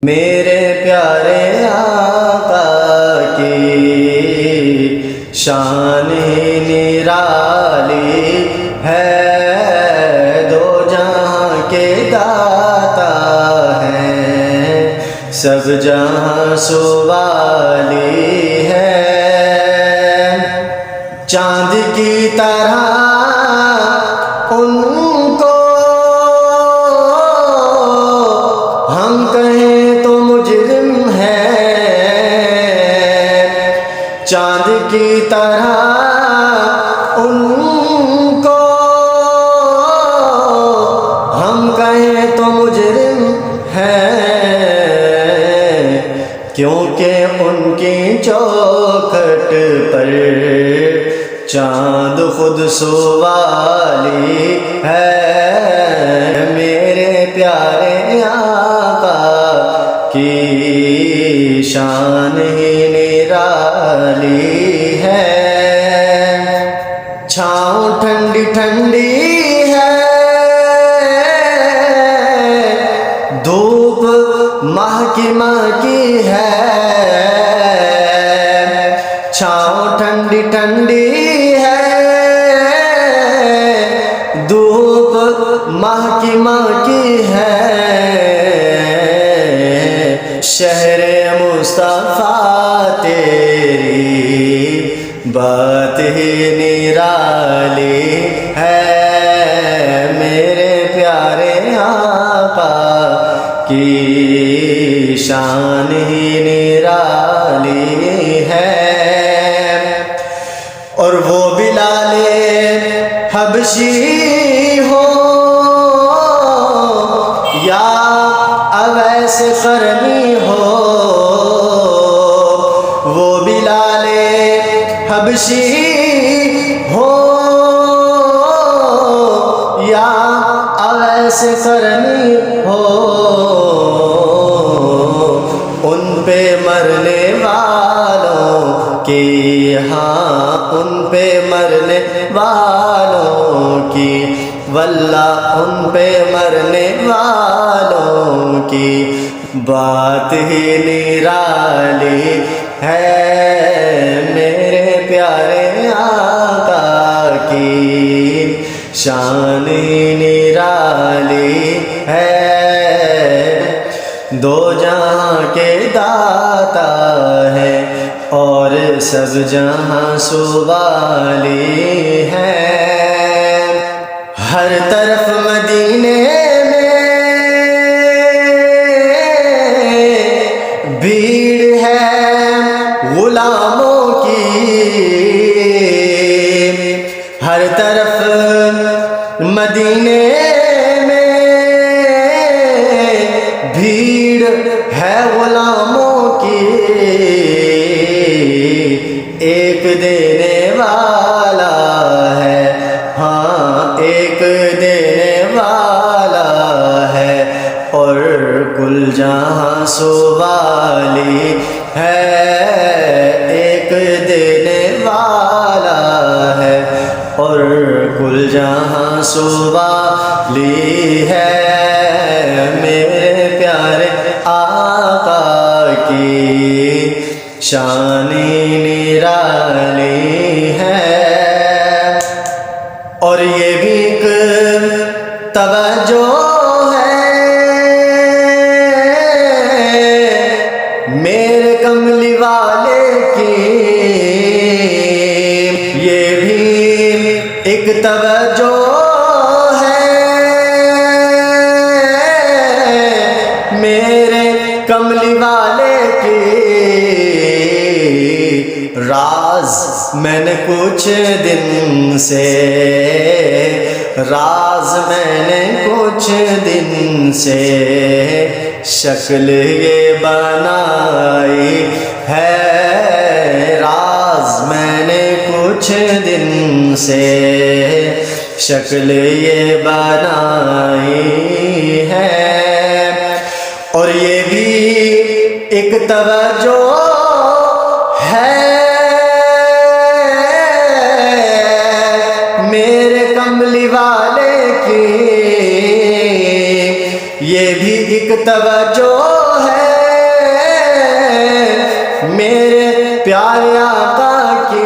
میرے پیارے آقا کی شان نرالی ہے، دو جہاں کے داتا ہیں، سب جہاں سوالی ہے، چاند کی طرح ان کو ہم کہیں تو مجرم ہے، چاند کی طرح ان کو ہم کہیں تو مجرم ہے، کیونکہ ان کی چوکھٹ پر چاند خود سوالی ہے۔ میرے پیارے آقا کی شان ہی نرالی ہے، چھاؤں ٹھنڈی ٹھنڈی ہے، دھوپ مہکی ہے، چھاؤں ٹھنڈی ٹھنڈی ہے، دھوپ مہکی ہے، شہر مصطفیٰ تیری بات ہی نرالی ہے، میرے پیارے آقا کی شان ہی نرالی ہے۔ اور وہ بلال حبشی ہو یا اویس قرنی ہو، وہ بلال حبشی ہو یا اویس قرنی ہو، ان پہ مرنے والوں کی، ہاں ان پہ مرنے والوں کی، واللہ ان پہ مرنے والوں کی بات ہی نرالی ہے، میرے پیارے آقا کی شان نرالی ہے، دو جہاں کے داتا ہے اور سب جہاں سوالی ہے، ہر طرف مدینے میں بھیڑ ہے غلاموں کی، ہر طرف مدینے میں بھیڑ ہے غلاموں کی، ایک دینے والا ہے، ہاں ایک دینے والا ہے، اور کل جہاں سوالی ہے، ایک دینے والا ہے اور کل جہاں سوالی ہے، میرے پیارے آقا کی شان نرالی ہے۔ اور یہ بھی ایک توجہ ہے میرے کملی والے کی، یہ بھی ایک توجہ ہے میرے کملی والے کی، راز میں نے کچھ دن سے، راز میں نے کچھ دن سے شکل یہ بنائی ہے، راز میں نے کچھ دن سے شکل یہ بنائی ہے، اور یہ بھی ایک توجہ ہے میرے کملی والے کی، یہ بھی ایک توجہ ہے پیارے آقا کی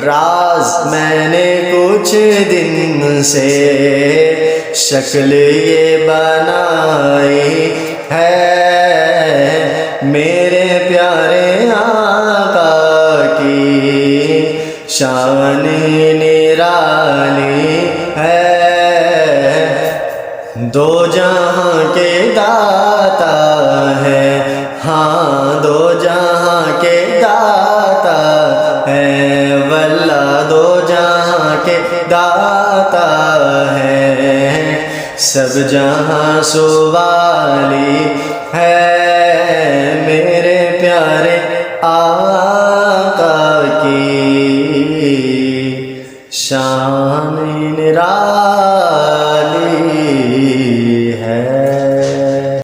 راز میں نے کچھ دن سے شکل یہ بنائی ہے، میرے پیارے آقا کی شان نرالی ہے، دو جہاں کے داتا ہے، ہاں دو جہاں کے داتا ہے، واللہ دو جہاں کے داتا ہے، سب جہاں سوالی ہے،